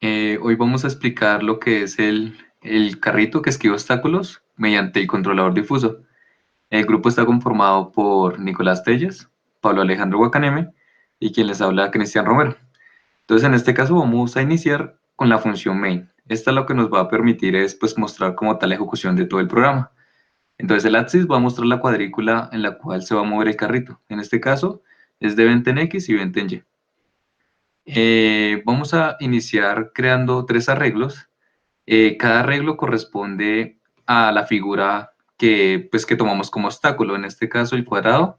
Hoy vamos a explicar lo que es el carrito que esquiva obstáculos mediante el controlador difuso. El grupo está conformado por Nicolás Telles, Pablo Alejandro Guacaneme y quien les habla, Cristian Romero. Entonces, en este caso vamos a iniciar con la función main. Esta lo que nos va a permitir es pues, mostrar como tal la ejecución de todo el programa. Entonces, el axis va a mostrar la cuadrícula en la cual se va a mover el carrito. En este caso, es de 20 en X y 20 en Y. Vamos a iniciar creando tres arreglos. Cada arreglo corresponde a la figura que tomamos como obstáculo, en este caso el cuadrado,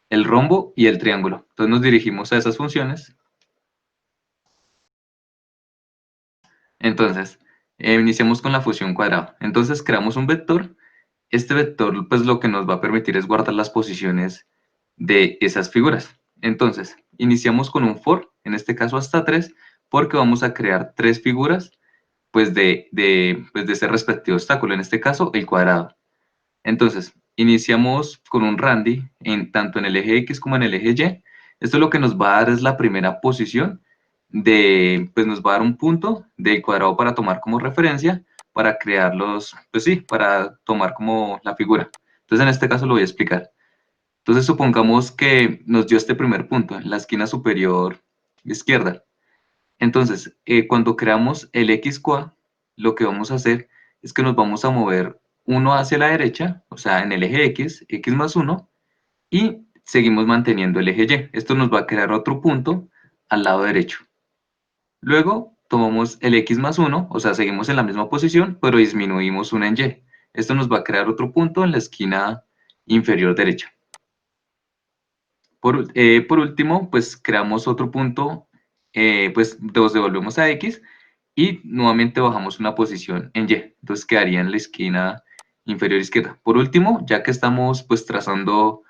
el rombo y el triángulo. Entonces nos dirigimos a esas funciones. Entonces, iniciamos con la función cuadrado. Entonces creamos un vector. Este vector pues lo que nos va a permitir es guardar las posiciones de esas figuras. Entonces, iniciamos con un for, en este caso hasta 3, porque vamos a crear tres figuras pues de ese respectivo obstáculo, en este caso el cuadrado. Entonces, iniciamos con un randy tanto en el eje X como en el eje Y. Esto lo que nos va a dar es la primera posición pues nos va a dar un punto del cuadrado para tomar como referencia, para crearlos, pues sí, para tomar como la figura. Entonces, en este caso lo voy a explicar. Entonces, supongamos que nos dio este primer punto en la esquina superior izquierda. Entonces, cuando creamos el XQA, lo que vamos a hacer es que nos vamos a mover uno hacia la derecha, o sea, en el eje X, X más 1, y seguimos manteniendo el eje Y. Esto nos va a crear otro punto al lado derecho. Luego tomamos el X más 1, o sea, seguimos en la misma posición, pero disminuimos una en Y. Esto nos va a crear otro punto en la esquina inferior derecha. Por último, pues creamos otro punto, pues nos devolvemos a X y nuevamente bajamos una posición en Y. Entonces quedaría en la esquina inferior izquierda. Por último, ya que estamos pues trazando,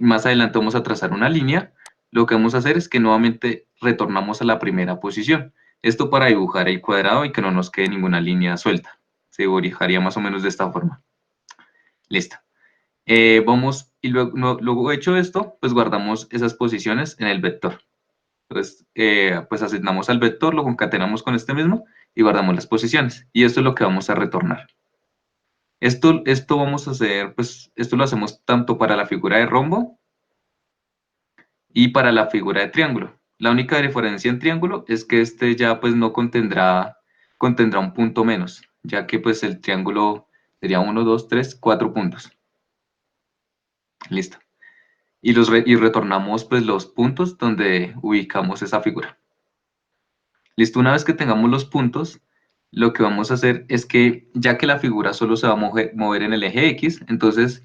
más adelante vamos a trazar una línea, lo que vamos a hacer es que nuevamente retornamos a la primera posición. Esto para dibujar el cuadrado y que no nos quede ninguna línea suelta. Se dibujaría más o menos de esta forma. Listo. Vamos, y luego, luego hecho esto, pues guardamos esas posiciones en el vector. Entonces, pues asignamos al vector, lo concatenamos con este mismo y guardamos las posiciones. Y esto es lo que vamos a retornar. Esto vamos a hacer, pues esto lo hacemos tanto para la figura de rombo y para la figura de triángulo. La única diferencia en triángulo es que este ya pues no contendrá un punto menos, ya que pues el triángulo sería 1, 2, 3, 4 puntos. Listo. Y retornamos pues los puntos donde ubicamos esa figura. Listo, una vez que tengamos los puntos, lo que vamos a hacer es que ya que la figura solo se va a mover en el eje X, entonces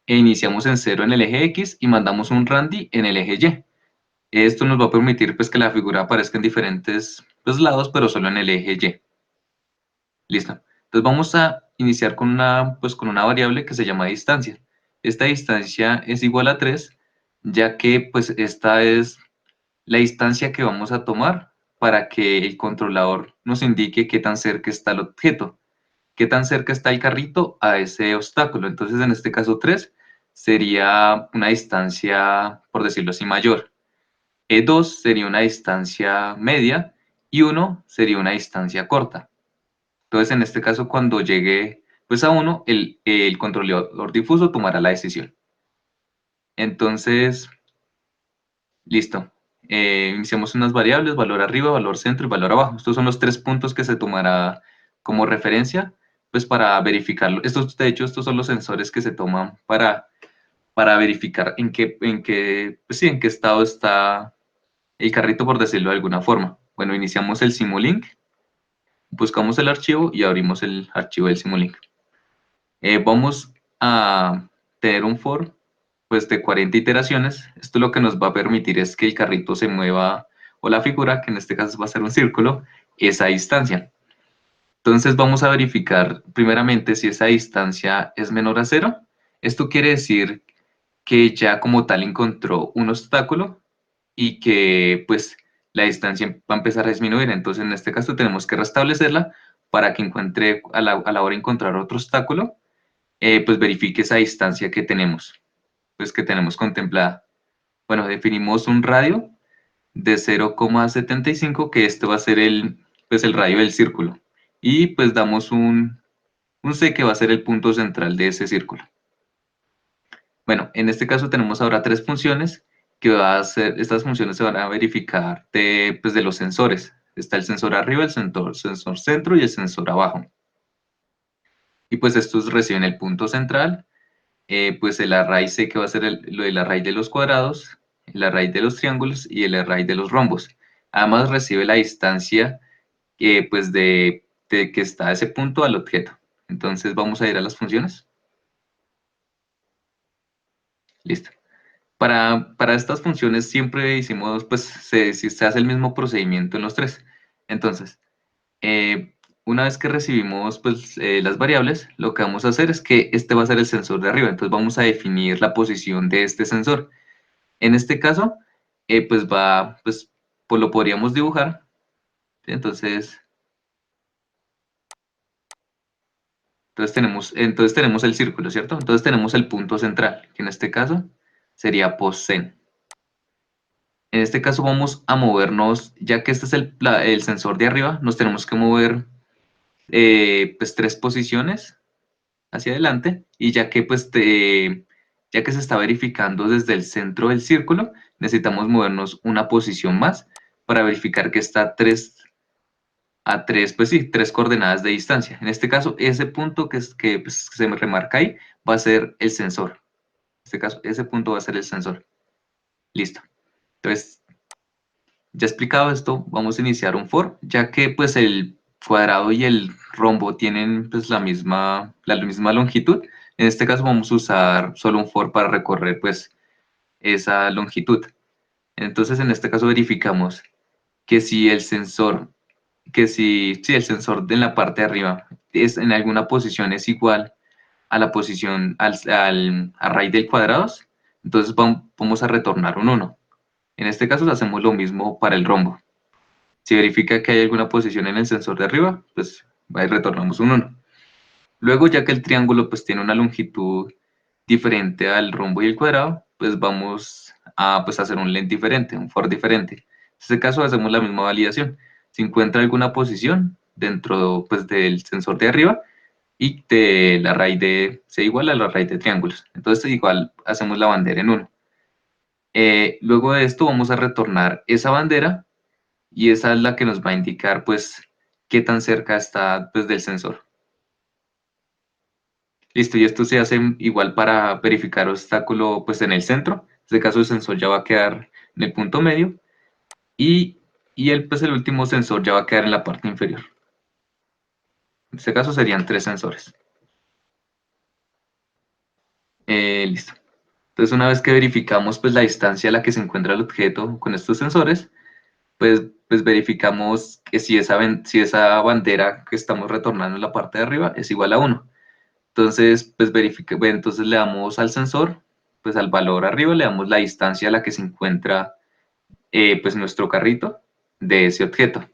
iniciamos en 0 en el eje X y mandamos un randy en el eje Y. Esto nos va a permitir pues que la figura aparezca en diferentes pues, lados, pero solo en el eje Y. Listo. Entonces vamos a iniciar con una variable que se llama distancia. Esta distancia es igual a 3, ya que pues esta es la distancia que vamos a tomar para que el controlador nos indique qué tan cerca está el objeto, qué tan cerca está el carrito a ese obstáculo. Entonces, en este caso 3 sería una distancia, por decirlo así, mayor. 2 sería una distancia media y 1 sería una distancia corta. Entonces, en este caso, cuando llegue pues, a 1, el controlador difuso tomará la decisión. Entonces, listo. Iniciamos unas variables, valor arriba, valor centro y valor abajo. Estos son los tres puntos que se tomará como referencia, pues para verificarlo. De hecho, estos son los sensores que se toman para verificar pues sí, en qué estado está el carrito, por decirlo de alguna forma. Bueno, iniciamos el Simulink, buscamos el archivo y abrimos el archivo del Simulink. Vamos a tener un for pues de 40 iteraciones. Esto lo que nos va a permitir es que el carrito se mueva, o la figura, que en este caso va a ser un círculo, esa distancia. Entonces vamos a verificar primeramente si esa distancia es menor a 0. Esto quiere decir que ya como tal encontró un obstáculo y que pues la distancia va a empezar a disminuir. Entonces en este caso tenemos que restablecerla para que encuentre a la hora de encontrar otro obstáculo, pues verifique esa distancia que tenemos, pues que tenemos contemplada. Bueno, definimos un radio de 0,75, que este va a ser pues el radio del círculo. Y pues damos un C que va a ser el punto central de ese círculo. Bueno, en este caso tenemos ahora tres funciones que va a hacer, estas funciones se van a verificar pues de los sensores. Está el sensor arriba, el sensor centro y el sensor abajo. Y pues estos reciben el punto central, pues el array C que va a ser el array de los cuadrados, el array de los triángulos y el array de los rombos. Además recibe la distancia pues de que está ese punto al objeto. Entonces vamos a ir a las funciones. Listo. Para estas funciones siempre hicimos, pues se hace el mismo procedimiento en los tres. Entonces, una vez que recibimos pues, las variables, lo que vamos a hacer es que este va a ser el sensor de arriba. Entonces vamos a definir la posición de este sensor. En este caso, pues lo podríamos dibujar. Entonces tenemos el círculo, ¿cierto? Entonces tenemos el punto central, que en este caso sería posCen. En este caso vamos a movernos, ya que este es el sensor de arriba, nos tenemos que mover pues tres posiciones hacia adelante y ya que se está verificando desde el centro del círculo, necesitamos movernos una posición más para verificar que está pues sí, tres coordenadas de distancia. En este caso, ese punto pues, que se me remarca ahí va a ser el sensor. En este caso, ese punto va a ser el sensor. Listo. Entonces, ya explicado esto, vamos a iniciar un for, ya que pues el cuadrado y el rombo tienen pues la misma longitud. En este caso vamos a usar solo un for para recorrer pues esa longitud. Entonces en este caso verificamos que si el sensor, si el sensor de la parte de arriba es en alguna posición es igual a la posición a raíz del cuadrado, entonces vamos a retornar un 1. En este caso hacemos lo mismo para el rombo. Si verifica que hay alguna posición en el sensor de arriba, pues ahí retornamos un 1. Luego, ya que el triángulo pues tiene una longitud diferente al rombo y el cuadrado, pues vamos a pues, hacer un len diferente, un for diferente. En este caso hacemos la misma validación. Si encuentra alguna posición dentro pues, del sensor de arriba y de la raíz de C igual a la raíz de triángulos. Entonces igual hacemos la bandera en 1. Luego de esto vamos a retornar esa bandera y esa es la que nos va a indicar pues qué tan cerca está pues, del sensor. Listo, y esto se hace igual para verificar obstáculo pues en el centro. En este caso el sensor ya va a quedar en el punto medio y, pues el último sensor ya va a quedar en la parte inferior. En este caso serían tres sensores. Listo. Entonces una vez que verificamos pues la distancia a la que se encuentra el objeto con estos sensores, pues verificamos que si esa bandera que estamos retornando en la parte de arriba es igual a 1. Entonces, pues bueno, entonces le damos al sensor, pues al valor arriba le damos la distancia a la que se encuentra pues nuestro carrito de ese objeto.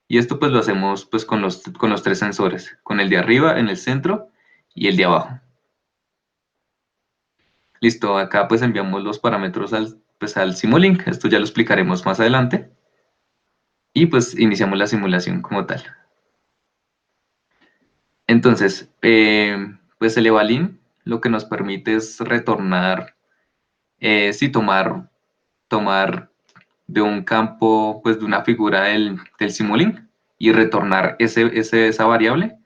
Y esto pues lo hacemos pues con los tres sensores, con el de arriba, en el centro y el de abajo. Listo, acá pues enviamos los parámetros al Simulink, esto ya lo explicaremos más adelante. Y pues iniciamos la simulación como tal. Entonces, pues el Evalin lo que nos permite es retornar, sí, tomar de un campo, pues de una figura del Simulink y retornar esa variable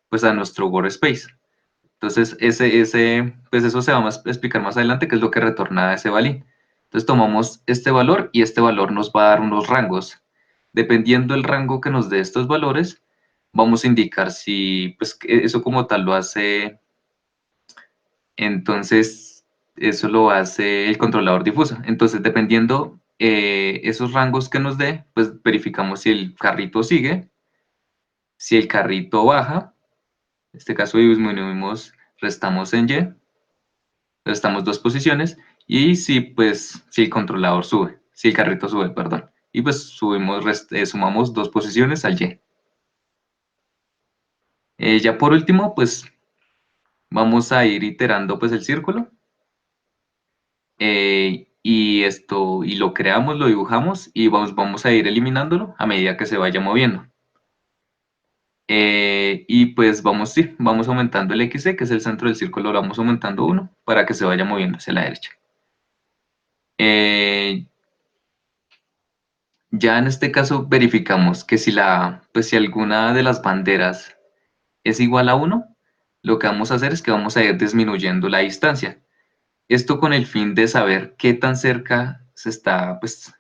pues a nuestro workspace. Entonces, pues eso se va a explicar más adelante, qué es lo que retorna ese Evalin. Entonces tomamos este valor y este valor nos va a dar unos rangos. Dependiendo del rango que nos dé estos valores, vamos a indicar si pues, eso como tal lo hace, entonces eso lo hace el controlador difuso. Entonces, dependiendo esos rangos que nos dé, pues verificamos si el carrito sigue, si el carrito baja, en este caso disminuimos, restamos en Y, restamos dos posiciones, y si el controlador sube, si el carrito sube, perdón, y pues sumamos dos posiciones al Y. Ya por último, pues vamos a ir iterando pues el círculo. y lo creamos, lo dibujamos y vamos a ir eliminándolo a medida que se vaya moviendo. Y pues sí, vamos aumentando el XY, que es el centro del círculo, lo vamos aumentando 1 para que se vaya moviendo hacia la derecha. Ya en este caso verificamos que si alguna de las banderas es igual a 1, lo que vamos a hacer es que vamos a ir disminuyendo la distancia. Esto con el fin de saber qué tan cerca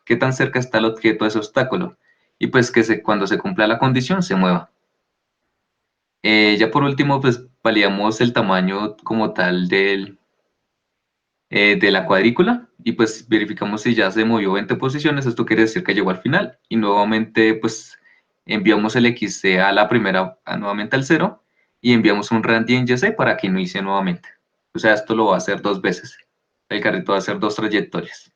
qué tan cerca está el objeto a ese obstáculo y pues que cuando se cumpla la condición se mueva. Ya por último, pues validamos el tamaño como tal de la cuadrícula y pues verificamos si ya se movió 20 posiciones. Esto quiere decir que llegó al final y nuevamente pues enviamos el XC a la primera, nuevamente al 0 y enviamos un radian YC para que inicie nuevamente. O sea, esto lo va a hacer 2 veces. El carrito va a hacer 2 trayectorias.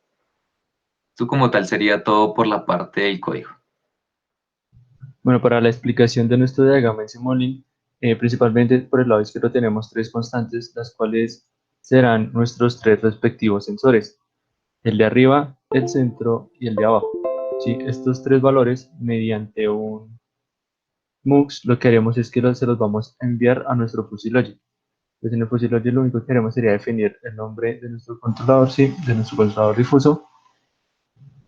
Esto como tal sería todo por la parte del código. Bueno, para la explicación de nuestro diagrama en Simulink, principalmente por el lado izquierdo tenemos tres constantes, las cuales serán nuestros tres respectivos sensores, el de arriba, el centro y el de abajo. Sí, estos tres valores, mediante un MUX, lo que haremos es que se los vamos a enviar a nuestro FuzzyLogic. Pues en el FuzzyLogic lo único que haremos sería definir el nombre de nuestro controlador, sí, de nuestro controlador difuso,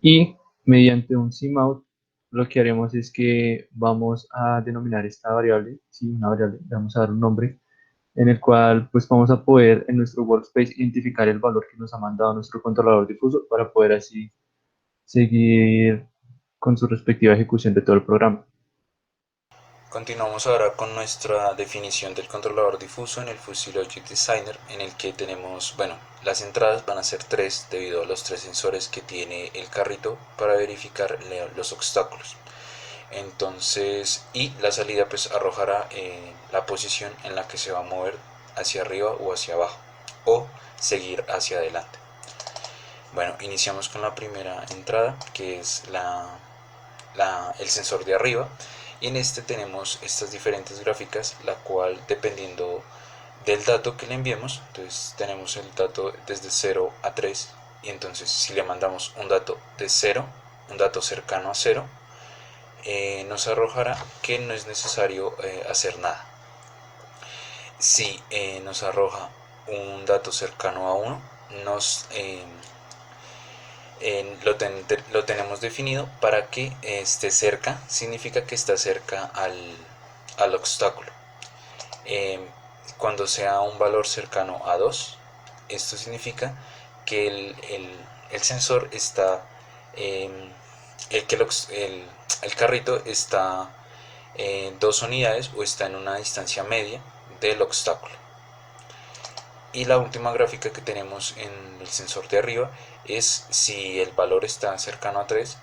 y mediante un CMOUT lo que haremos es que vamos a denominar esta variable, sí, una variable, le vamos a dar un nombre, en el cual pues vamos a poder en nuestro workspace identificar el valor que nos ha mandado nuestro controlador difuso para poder así seguir con su respectiva ejecución de todo el programa. Continuamos ahora con nuestra definición del controlador difuso en el Fuzzy Logic Designer, en el que tenemos, bueno, las entradas van a ser 3 debido a los 3 sensores que tiene el carrito para verificar los obstáculos. Entonces, y la salida pues arrojará la posición en la que se va a mover hacia arriba o hacia abajo, o seguir hacia adelante. Bueno, iniciamos con la primera entrada, que es el sensor de arriba, y en este tenemos estas diferentes gráficas, la cual dependiendo del dato que le enviemos, entonces tenemos el dato desde 0 a 3, y entonces si le mandamos un dato de 0, un dato cercano a 0, nos arrojará que no es necesario hacer nada. Si nos arroja un dato cercano a 1, lo tenemos definido para que esté cerca, significa que está cerca al obstáculo. Cuando sea un valor cercano a 2, esto significa que el sensor está, el carrito está en 2 unidades o está en una distancia media del obstáculo. Y la última gráfica que tenemos en el sensor de arriba es si el valor está cercano a 3,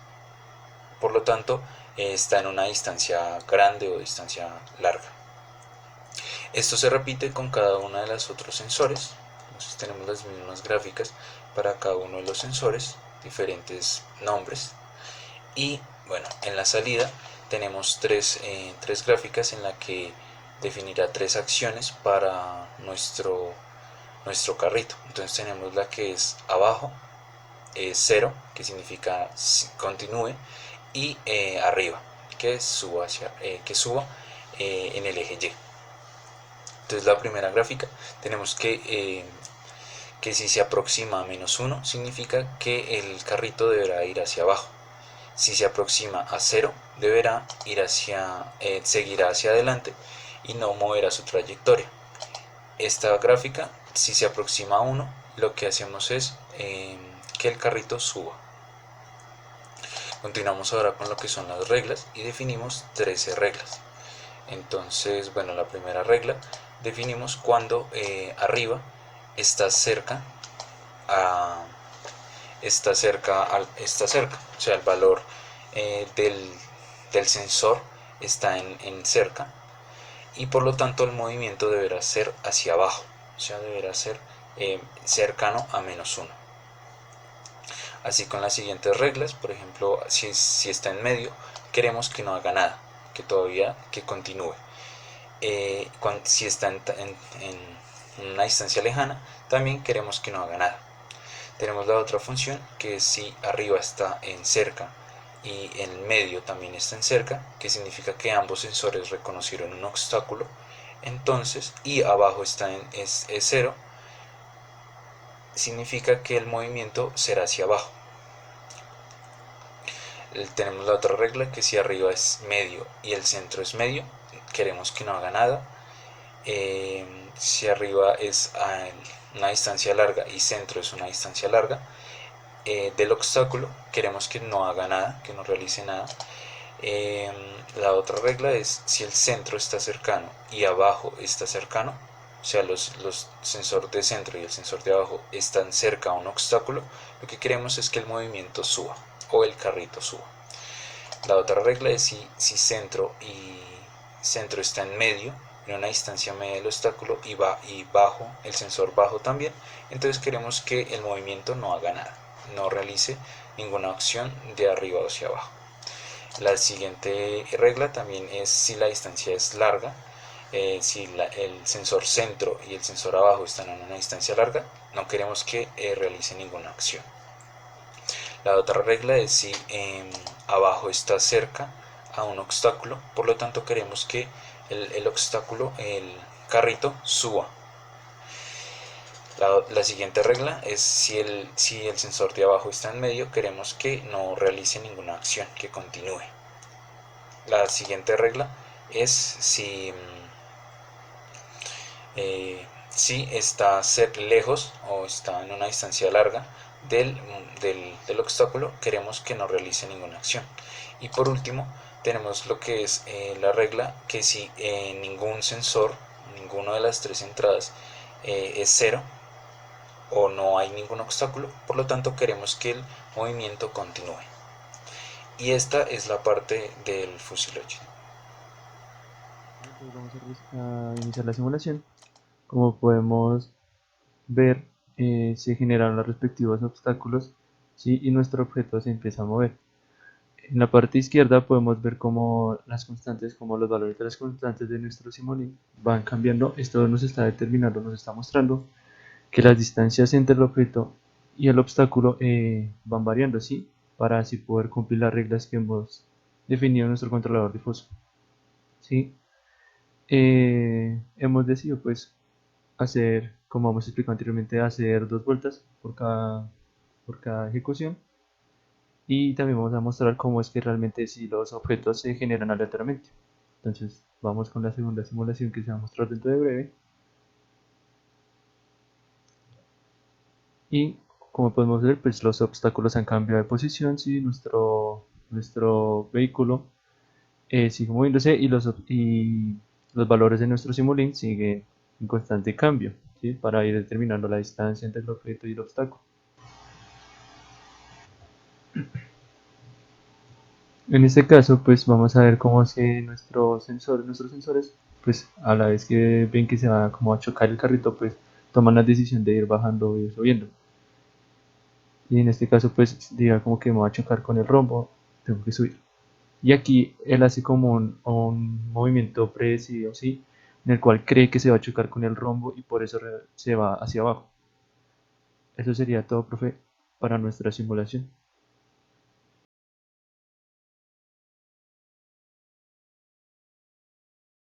por lo tanto está en una distancia grande o distancia larga. Esto se repite con cada uno de los otros sensores, entonces tenemos las mismas gráficas para cada uno de los sensores, diferentes nombres. Y bueno, en la salida tenemos tres gráficas en la que definirá 3 acciones para nuestro carrito. Entonces tenemos la que es abajo, 0, que significa continúe, y arriba, que suba en el eje Y. Entonces la primera gráfica tenemos que si se aproxima a -1 significa que el carrito deberá ir hacia abajo. Si se aproxima a 0 deberá seguirá hacia adelante y no moverá su trayectoria. Esta gráfica, si se aproxima a 1, lo que hacemos es que el carrito suba. Continuamos ahora con lo que son las reglas y definimos 13 reglas. Entonces, bueno, la primera regla definimos cuando arriba está cerca, o sea, el valor del sensor está en cerca, y por lo tanto el movimiento deberá ser hacia abajo, o sea, deberá ser cercano a -1. Así con las siguientes reglas, por ejemplo, si está en medio, queremos que no haga nada, que continúe. Si está en una distancia lejana, también queremos que no haga nada. Tenemos la otra función que es si arriba está en cerca y en medio también está en cerca, que significa que ambos sensores reconocieron un obstáculo, entonces, y abajo está es 0, significa que el movimiento será hacia abajo. Tenemos la otra regla que si arriba es medio y el centro es medio, queremos que no haga nada. Si arriba es a una distancia larga y centro es una distancia larga del obstáculo, queremos que no haga nada, que no realice nada. La otra regla es si el centro está cercano y abajo está cercano, o sea, los sensores de centro y el sensor de abajo están cerca a un obstáculo, lo que queremos es que el movimiento suba o el carrito suba. La otra regla es si centro y centro está en medio, en una distancia media del obstáculo y bajo, el sensor bajo también, entonces queremos que el movimiento no haga nada, no realice ninguna acción de arriba o hacia abajo. La siguiente regla también es si la distancia es larga, si el sensor centro y el sensor abajo están en una distancia larga, no queremos que realice ninguna acción. La otra regla es si abajo está cerca a un obstáculo, por lo tanto queremos que el obstáculo, el carrito, suba. La siguiente regla es si el sensor de abajo está en medio, queremos que no realice ninguna acción, que continúe. La siguiente regla es si está lejos o está en una distancia larga del obstáculo, queremos que no realice ninguna acción. Y por último tenemos lo que es la regla que si ningún sensor, ninguna de las tres entradas es cero o no hay ningún obstáculo, por lo tanto queremos que el movimiento continúe. Y esta es la parte del fuselage. Entonces vamos a iniciar la simulación. Como podemos ver, se generan los respectivos obstáculos, ¿sí? Y nuestro objeto se empieza a mover. En la parte izquierda podemos ver cómo las constantes, como los valores de las constantes de nuestro simulín van cambiando. Esto nos está determinando, nos está mostrando que las distancias entre el objeto y el obstáculo van variando, ¿sí? Para así poder cumplir las reglas que hemos definido en nuestro controlador difuso, ¿sí? Hemos decidido pues hacer, como hemos explicado anteriormente, hacer 2 vueltas por cada ejecución, y también vamos a mostrar cómo es que realmente si los objetos se generan aleatoriamente. Entonces vamos con la segunda simulación que se va a mostrar dentro de breve. Y como podemos ver, pues los obstáculos han cambiado de posición, si nuestro vehículo sigue moviéndose, y los valores de nuestro simulink siguen en constante cambio, ¿sí? Para ir determinando la distancia entre el objeto y el obstáculo. En este caso, pues vamos a ver cómo si nuestros sensores, pues a la vez que ven que se va como a chocar el carrito, pues toman la decisión de ir bajando o ir subiendo. Y en este caso, pues diga como que me va a chocar con el rombo, tengo que subir. Y aquí él hace como un movimiento predecido, ¿sí? En el cual cree que se va a chocar con el rombo y por eso se va hacia abajo. Eso sería todo, profe, para nuestra simulación.